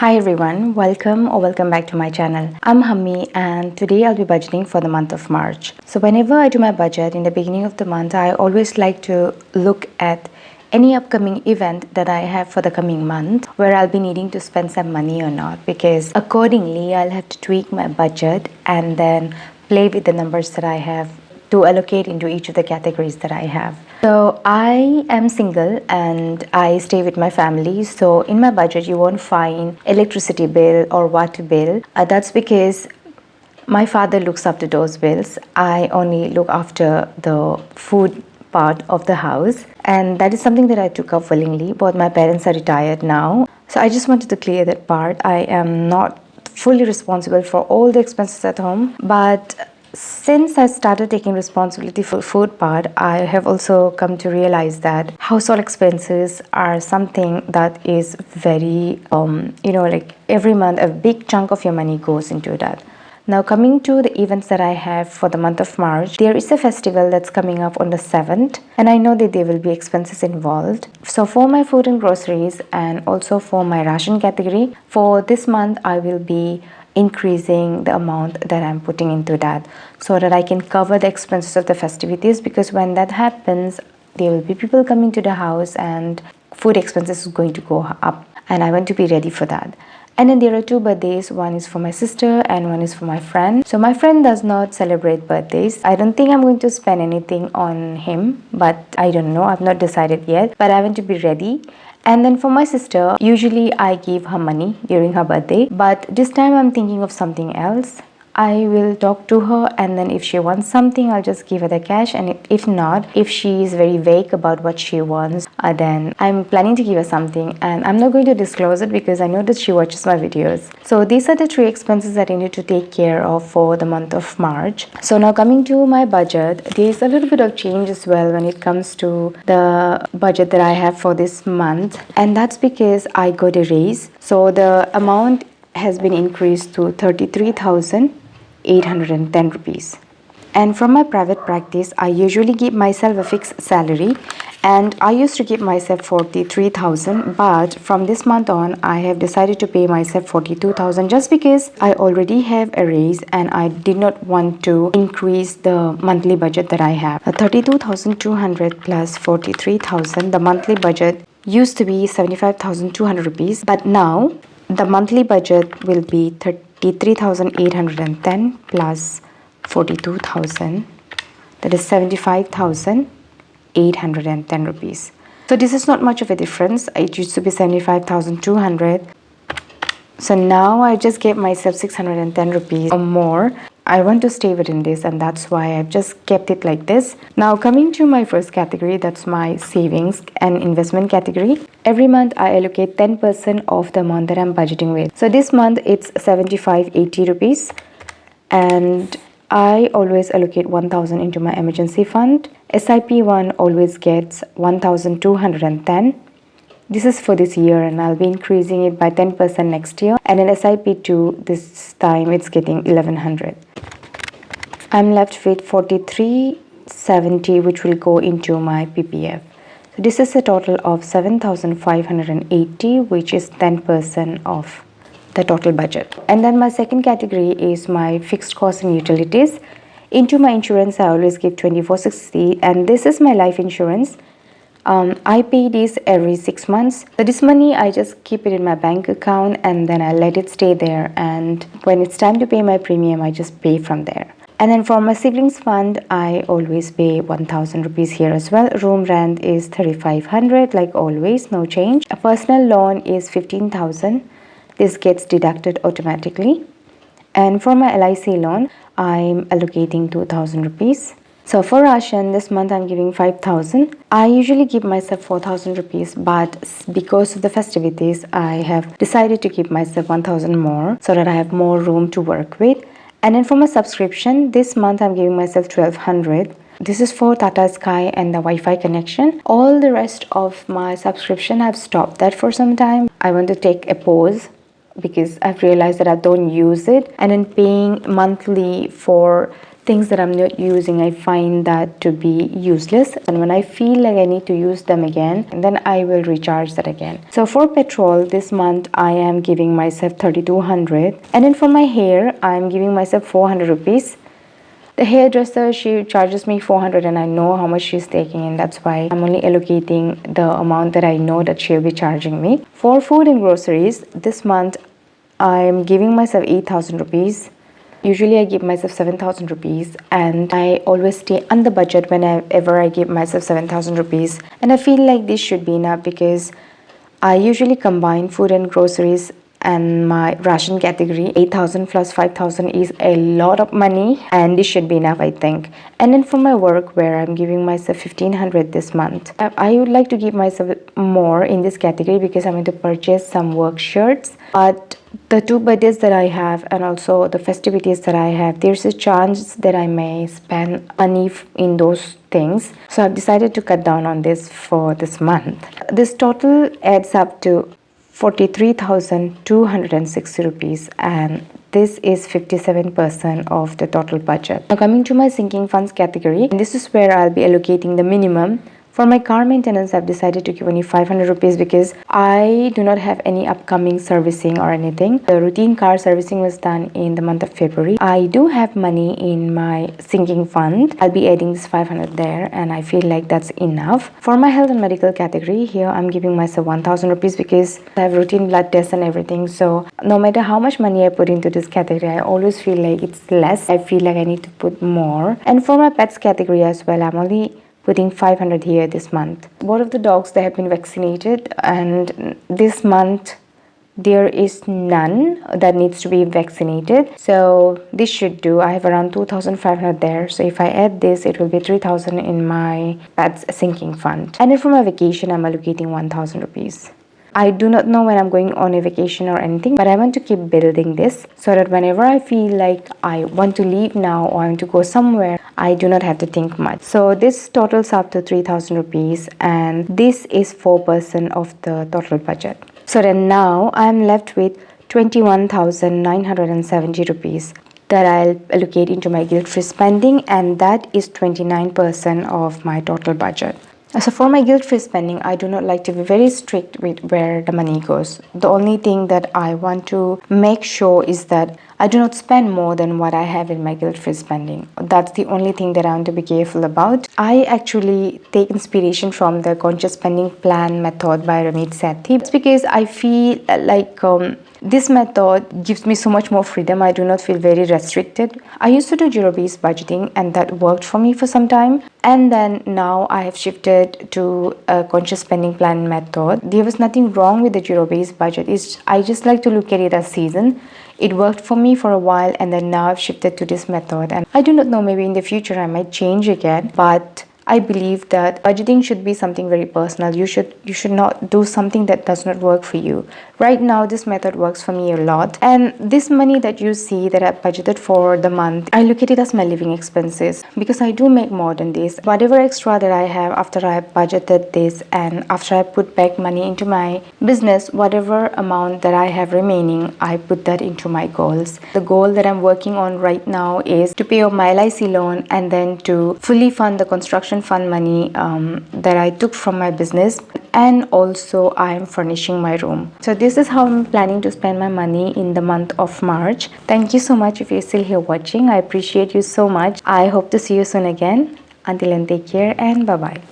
Hi everyone, welcome back to my channel. I'm Hammi and today I'll be budgeting for the month of March. So whenever I do my budget in the beginning of the month, I always like to look at any upcoming event that I have for the coming month where I'll be needing to spend some money or not, because accordingly I'll have to tweak my budget and then play with the numbers that I have to allocate into each of the categories that I have. So I am single and I stay with my family. So in my budget, you won't find electricity bill or water bill. That's because my father looks after those bills. I only look after the food part of the house, and that is something that I took up willingly. Both my parents are retired now. So I just wanted to clear that part. I am not fully responsible for all the expenses at home, but since I started taking responsibility for food part, I have also come to realize that household expenses are something that is very, like every month a big chunk of your money goes into that. Now coming to the events that I have for the month of March, there is a festival that's coming up on the 7th, and I know that there will be expenses involved. So for my food and groceries and also for my ration category, for this month I will be increasing the amount that I'm putting into that so that I can cover the expenses of the festivities, because when that happens there will be people coming to the house and food expenses is going to go up, and I want to be ready for that. And then there are two birthdays. One is for my sister and one is for my friend. So my friend does not celebrate birthdays. I don't think I'm going to spend anything on him, but I don't know. I've not decided yet, but I want to be ready. And then for my sister, usually I give her money during her birthday, but this time I'm thinking of something else. I will talk to her, and then if she wants something, I'll just give her the cash, and if not, if she is very vague about what she wants, then I'm planning to give her something, and I'm not going to disclose it because I know that she watches my videos. So these are the three expenses that I need to take care of for the month of March. So now coming to my budget, there is a little bit of change as well when it comes to the budget that I have for this month, and that's because I got a raise. So the amount has been increased to 33,810 rupees. And from my private practice, I usually give myself a fixed salary, and I used to give myself 43,000, but from this month on I have decided to pay myself 42,000 just because I already have a raise and I did not want to increase the monthly budget that I have. 32,200 plus 43,000, the monthly budget used to be 75,200 rupees, but now the monthly budget will be 33,810 plus 42,000, that is 75,810 rupees. So this is not much of a difference. It used to be 75,200. So now I just gave myself 610 rupees or more. I want to stay within this, and that's why I've just kept it like this. Now coming to my first category, that's my savings and investment category. Every month I allocate 10% of the amount that I'm budgeting with. So this month it's 7580 rupees, and I always allocate 1,000 into my emergency fund. SIP 1 always gets 1,210. This is for this year, and I'll be increasing it by 10% next year. And in SIP 2, this time it's getting 1,100. I'm left with 4370, which will go into my PPF. So this is a total of 7,580, which is 10% of the total budget. And then my second category is my fixed costs and utilities. Into my insurance, I always give 2460, and this is my life insurance. I pay this every 6 months. So this money, I just keep it in my bank account and then I let it stay there, and when it's time to pay my premium, I just pay from there. And then for my siblings fund, I always pay 1,000 rupees here as well. Room rent is 3,500, like always, no change. A personal loan is 15,000. This gets deducted automatically. And for my LIC loan, I'm allocating 2,000 rupees. So for ration, this month I'm giving 5,000. I usually give myself 4,000 rupees, but because of the festivities, I have decided to give myself 1,000 more so that I have more room to work with. And then for my subscription, this month I'm giving myself 1,200. This is for Tata Sky and the Wi-Fi connection. All the rest of my subscription, I've stopped that for some time. I want to take a pause because I've realized that I don't use it. And then paying monthly for things that I'm not using, I find that to be useless, and when I feel like I need to use them again, then I will recharge that again. So for petrol this month I am giving myself 3200, and then for my hair I'm giving myself 400 rupees. The hairdresser, she charges me 400 and I know how much she's taking, and that's why I'm only allocating the amount that I know that she'll be charging me. For food and groceries this month I'm giving myself 8000 rupees. Usually I give myself 7,000 rupees, and I always stay under budget whenever I give myself 7,000 rupees, and I feel like this should be enough because I usually combine food and groceries and my ration category. 8,000 plus 5,000 is a lot of money, and this should be enough, I think. And then for my work, where I'm giving myself 1,500 this month, I would like to give myself more in this category because I'm going to purchase some work shirts. But the two birthdays that I have and also the festivities that I have, there's a chance that I may spend money in those things. So I've decided to cut down on this for this month. This total adds up to 43,260 rupees, and this is 57% of the total budget. Now coming to my sinking funds category, and this is where I'll be allocating the minimum. For my car maintenance, I've decided to give only 500 rupees because I do not have any upcoming servicing or anything. The routine car servicing was done in the month of February. I do have money in my sinking fund. I'll be adding this 500 there, and I feel like that's enough. For my health and medical category, here I'm giving myself 1,000 rupees because I have routine blood tests and everything. So no matter how much money I put into this category, I always feel like it's less. I feel like I need to put more. And for my pets category as well, I'm only putting 500 here this month. Both of the dogs, they have been vaccinated, and this month there is none that needs to be vaccinated, so this should do. I have around 2,500 there, so if I add this, it will be 3,000 in my pets sinking fund. And then for my vacation, I'm allocating 1,000 rupees. I do not know when I'm going on a vacation or anything, but I want to keep building this so that whenever I feel like I want to leave now or I want to go somewhere, I do not have to think much. So this totals up to 3,000 rupees, and this is 4% of the total budget. So then now I'm left with 21,970 rupees that I'll allocate into my guilt-free spending, and that is 29% of my total budget. So for my guilt-free spending, I do not like to be very strict with where the money goes. The only thing that I want to make sure is that I do not spend more than what I have in my guilt-free spending. That's the only thing that I want to be careful about. I actually take inspiration from the conscious spending plan method by Ramit Sethi. It's because I feel like this method gives me so much more freedom. I do not feel very restricted. I used to do zero-based budgeting, and that worked for me for some time. And then now I have shifted to a conscious spending plan method. There was nothing wrong with the zero-based budget. I just like to look at it as season. It worked for me for a while, and then now I've shifted to this method. And I do not know, maybe in the future I might change again, but I believe that budgeting should be something very personal. You should not do something that does not work for you. Right now, this method works for me a lot. And this money that you see that I budgeted for the month, I look at it as my living expenses because I do make more than this. Whatever extra that I have after I budgeted this and after I put back money into my business, whatever amount that I have remaining, I put that into my goals. The goal that I'm working on right now is to pay off my LIC loan and then to fully fund the construction fund money that I took from my business, and also I am furnishing my room. So this is how I'm planning to spend my money in the month of March. Thank you so much if you're still here watching. I appreciate you so much. I hope to see you soon again. Until then, take care and bye-bye.